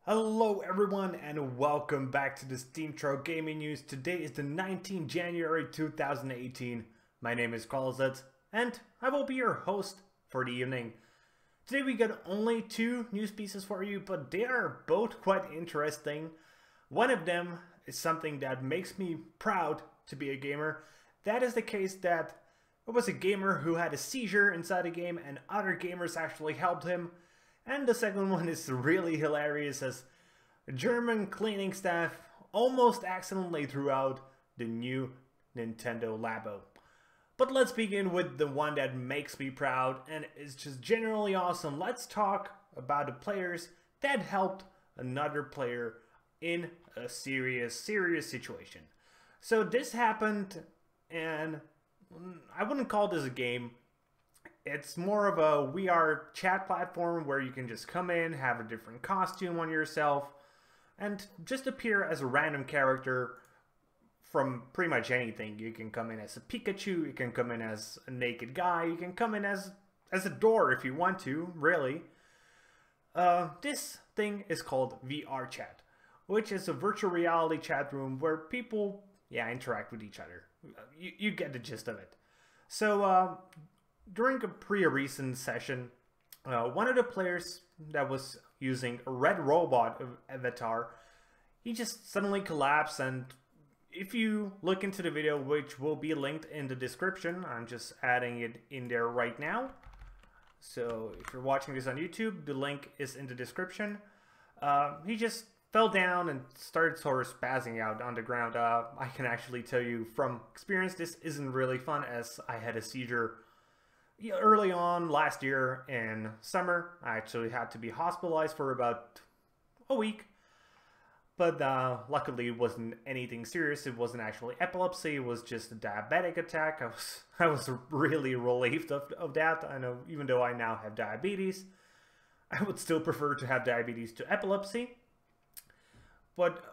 Hello everyone and welcome back to the SteemTrail Gaming News. Today is the 19th January 2018. My name is Kralizec and I will be your host for the evening. Today we got only two news pieces for you, but they are both quite interesting. One of them is something that makes me proud to be a gamer. That is the case that it was a gamer who had a seizure inside a game and other gamers actually helped him. And the second one is really hilarious, as a German cleaning staff almost accidentally threw out the new Nintendo Labo. But let's begin with the one that makes me proud and is just generally awesome. Let's talk about the players that helped another player in a serious situation. So this happened, and I wouldn't call this a game. It's more of a VRChat platform where you can just come in, have a different costume on yourself, and just appear as a random character from pretty much anything. You can come in as a Pikachu, you can come in as a naked guy, you can come in as a door if you want to, really. This thing is called VRChat, which is a virtual reality chat room where people, interact with each other. You get the gist of it. So, during a pretty recent session, one of the players that was using a red robot avatar, he just suddenly collapsed, and if you look into the video, which will be linked in the description, I'm just adding it in there right now. So if you're watching this on YouTube, the link is in the description. He just fell down and started sort of spazzing out on the ground. I can actually tell you from experience, this isn't really fun, as I had a seizure early on last year in summer. I actually had to be hospitalized for about a week, but luckily it wasn't anything serious. It wasn't actually epilepsy, it was just a diabetic attack. I was really relieved of that. I know, even though I now have diabetes, I would still prefer to have diabetes to epilepsy. But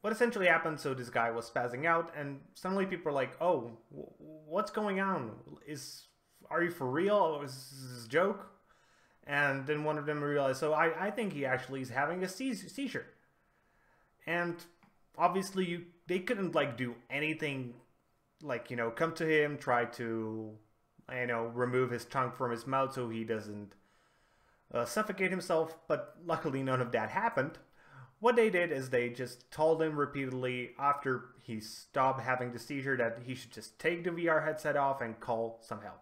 what essentially happened, so this guy was spazzing out, and suddenly people are like, oh, what's going on? Are you for real? Or is this a joke? And then one of them realized, so I think he actually is having a seizure. And obviously they couldn't do anything, come to him, try to, remove his tongue from his mouth so he doesn't suffocate himself. But luckily none of that happened. What they did is they just told him repeatedly after he stopped having the seizure that he should just take the VR headset off and call some help.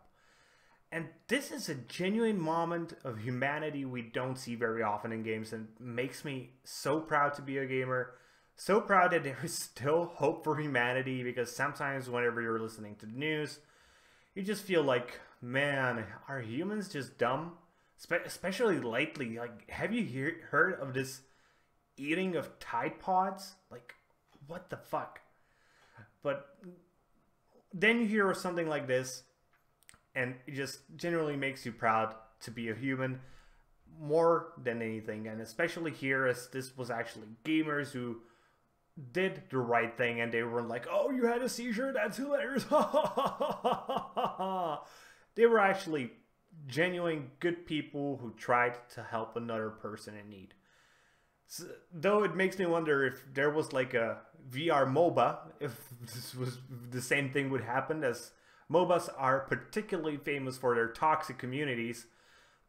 And this is a genuine moment of humanity we don't see very often in games, and makes me so proud to be a gamer. So proud that there is still hope for humanity, because sometimes whenever you're listening to the news, you just feel like, man, are humans just dumb? Especially lately, have you heard of this eating of Tide Pods? What the fuck? But then you hear something like this, and it just generally makes you proud to be a human more than anything. And especially here, as this was actually gamers who did the right thing, and they were like, oh, you had a seizure? That's hilarious. They were actually genuine good people who tried to help another person in need. So, though it makes me wonder if there was a VR MOBA, if this was the same thing would happen, as MOBAs are particularly famous for their toxic communities.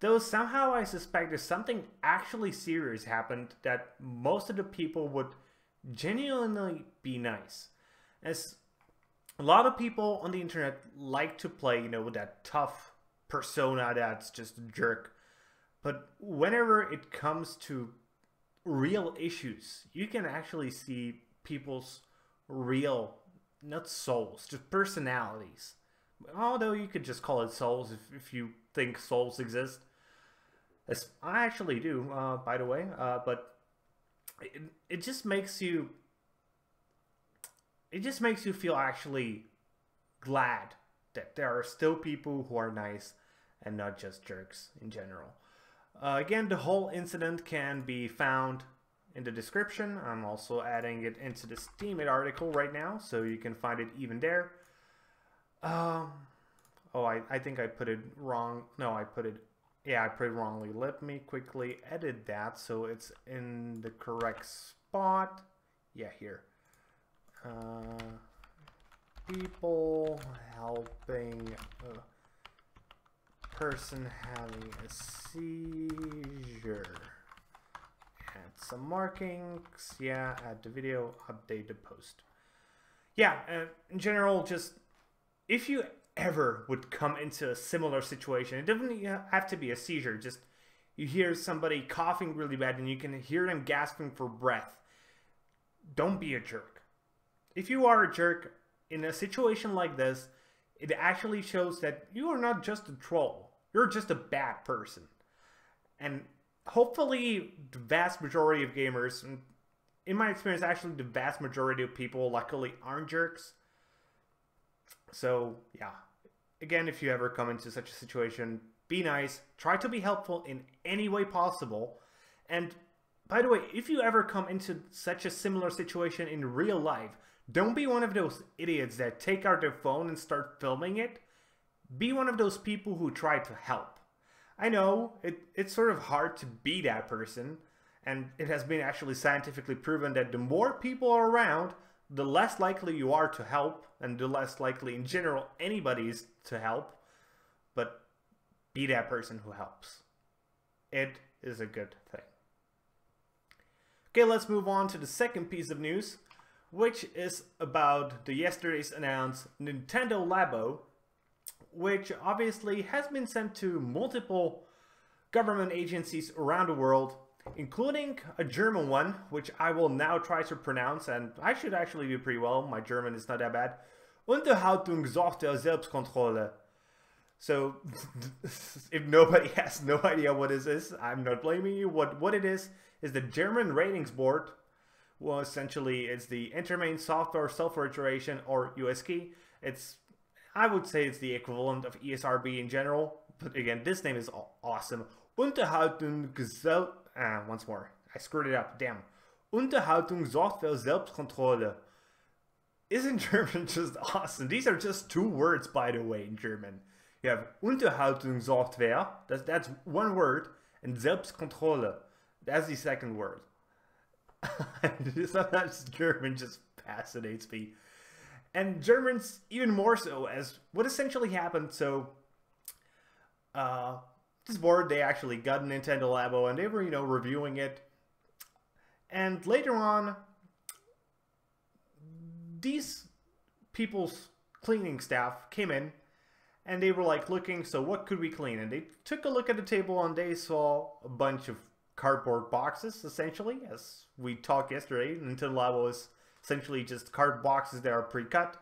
Though somehow I suspect if something actually serious happened, that most of the people would genuinely be nice. As a lot of people on the internet like to play, with that tough persona that's just a jerk. But whenever it comes to real issues, you can actually see people's real, not souls, just personalities. Although you could just call it souls if you think souls exist. As I actually do, by the way. But it just makes you... It just makes you feel actually glad that there are still people who are nice and not just jerks in general. Again, the whole incident can be found in the description. I'm also adding it into the Steam article right now, so you can find it even there. Oh, I think I put it wrong. No, I put it... Yeah, I put it wrongly. Let me quickly edit that so it's in the correct spot. Yeah, here. People helping a person having a seizure. Add some markings. Yeah, add the video, update the post. Yeah, in general, just if you ever would come into a similar situation, it doesn't have to be a seizure, just you hear somebody coughing really bad and you can hear them gasping for breath. Don't be a jerk. If you are a jerk in a situation like this, it actually shows that you are not just a troll. You're just a bad person. And hopefully the vast majority of gamers, in my experience actually the vast majority of people luckily aren't jerks. So yeah, again, if you ever come into such a situation, be nice, try to be helpful in any way possible. And by the way, if you ever come into such a similar situation in real life, don't be one of those idiots that take out their phone and start filming it. Be one of those people who try to help. I know, it's sort of hard to be that person, and it has been actually scientifically proven that the more people are around, the less likely you are to help, and the less likely in general anybody is to help. But be that person who helps. It is a good thing. Okay, let's move on to the second piece of news, which is about the yesterday's announced Nintendo Labo, which obviously has been sent to multiple government agencies around the world, including a German one, which I will now try to pronounce, and I should actually do pretty well. My German is not that bad. Unterhaltungssoftware Selbstkontrolle. So, if nobody has no idea what this is, I'm not blaming you. What it is the German Ratings Board. Well, essentially, it's the Intermain Software Self-Registration, or USK. I would say it's the equivalent of ESRB in general, but again, this name is awesome. Once more, I screwed it up, damn. Unterhaltungssoftware Selbstkontrolle. Isn't German just awesome? These are just two words, by the way, in German. You have Unterhaltungssoftware, that's one word, and Selbstkontrolle, that's the second word. Sometimes German just fascinates me. And Germans even more so, as what essentially happened. So, this board, they actually got a Nintendo Labo and they were, reviewing it. And later on, these people's cleaning staff came in and they were like looking, so what could we clean? And they took a look at the table and they saw a bunch of cardboard boxes, essentially. As we talked yesterday, Nintendo Labo is essentially just card boxes that are pre-cut.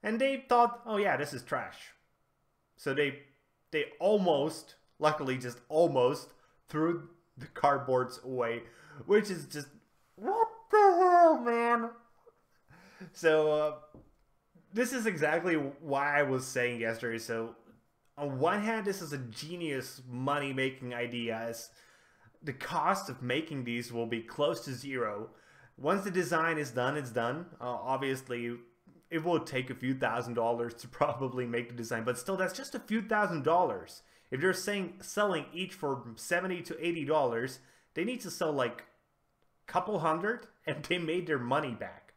And they thought, oh yeah, this is trash. So they almost, luckily just almost, threw the cardboards away. Which is just, what the hell, man? So, this is exactly why I was saying yesterday. So, on one hand, this is a genius money-making idea, as the cost of making these will be close to zero. Once the design is done, it's done. Obviously, it will take a few $1,000s to probably make the design, but still, that's just a few $1,000s. If they're selling each for $70 to $80, they need to sell like a couple hundred, and they made their money back.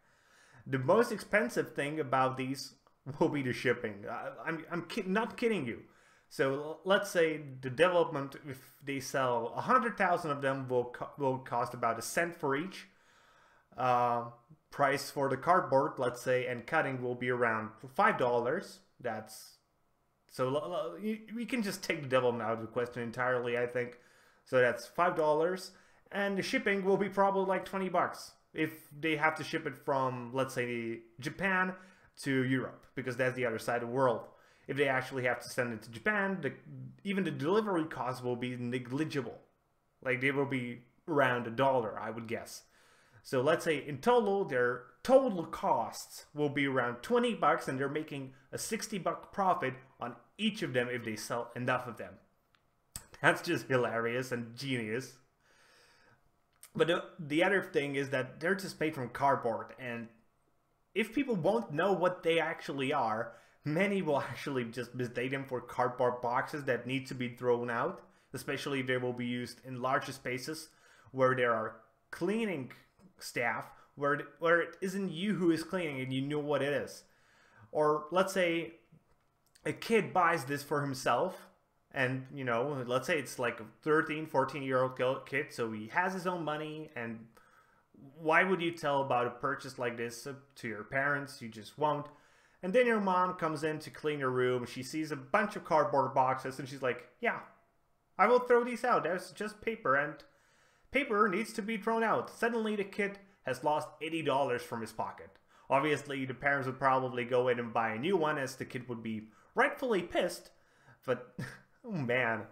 The most expensive thing about these will be the shipping. I'm not kidding you. So let's say the development, if they sell 100,000 of them, will cost about $0.01 for each. Price for the cardboard, let's say, and cutting will be around $5. So we can just take the development out of the question entirely, I think. So that's $5, and the shipping will be probably like 20 bucks if they have to ship it from, let's say, Japan to Europe, because that's the other side of the world. If they actually have to send it to Japan, even the delivery cost will be negligible. Like, they will be around $1, I would guess. So let's say in total, their total costs will be around 20 bucks, and they're making a 60-buck profit on each of them if they sell enough of them. That's just hilarious and genius. But the other thing is that they're just made from cardboard, and if people won't know what they actually are, many will actually just mistake them for cardboard boxes that need to be thrown out, especially if they will be used in larger spaces where there are cleaning staff, where it isn't you who is cleaning and you know what it is. Or let's say a kid buys this for himself, and you know, let's say it's like a 13, 14-year-old kid, so he has his own money, and why would you tell about a purchase like this to your parents? You just won't. And then your mom comes in to clean your room, she sees a bunch of cardboard boxes, and she's like, yeah, I will throw these out, there's just paper, and paper needs to be thrown out. Suddenly the kid has lost $80 from his pocket. Obviously, the parents would probably go in and buy a new one, as the kid would be rightfully pissed. But, oh man,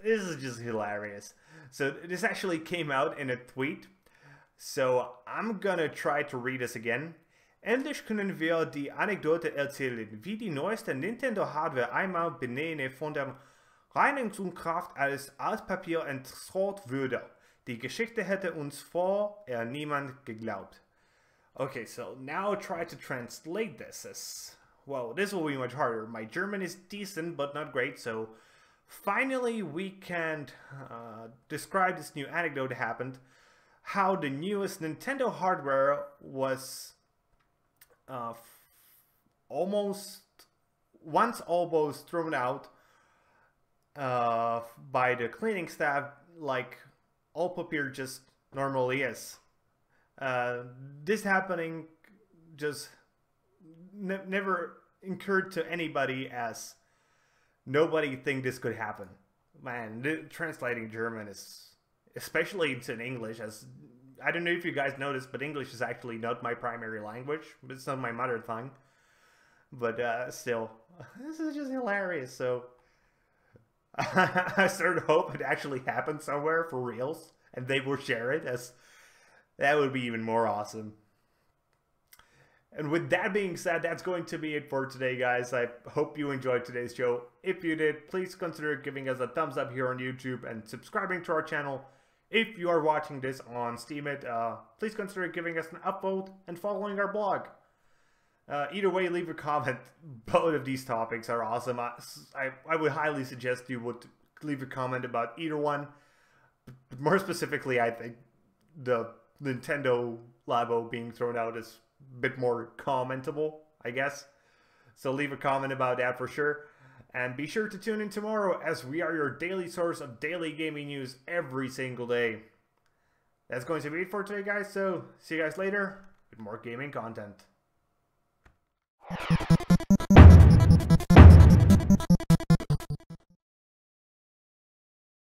this is just hilarious. So this actually came out in a tweet. So I'm gonna try to read this again. Endlich können wir die Anekdote erzählen, wie die neueste Nintendo-Hardware einmal benehme von der Reinigungskraft als Altpapier entsorgt würde. Die Geschichte hätte uns vorher niemand geglaubt. Okay, so now try to translate this as... Well, this will be much harder. My German is decent, but not great, so... Finally, we can describe this new anecdote that happened. How the newest Nintendo hardware was... almost thrown out by the cleaning staff, like all papier just normally is. This happening just never occurred to anybody, as nobody think this could happen. Man, translating German is, especially into English, as I don't know if you guys noticed, but English is actually not my primary language. It's not my mother tongue. But still, this is just hilarious. So I sort of hope it actually happens somewhere for reals, and they will share it, as that would be even more awesome. And with that being said, that's going to be it for today, guys. I hope you enjoyed today's show. If you did, please consider giving us a thumbs up here on YouTube and subscribing to our channel. If you are watching this on Steam, please consider giving us an upvote and following our blog. Either way, leave a comment. Both of these topics are awesome. I would highly suggest you would leave a comment about either one. But more specifically, I think the Nintendo Labo being thrown out is a bit more commentable, I guess. So leave a comment about that for sure. And be sure to tune in tomorrow, as we are your daily source of daily gaming news every single day. That's going to be it for today, guys. So see you guys later with more gaming content.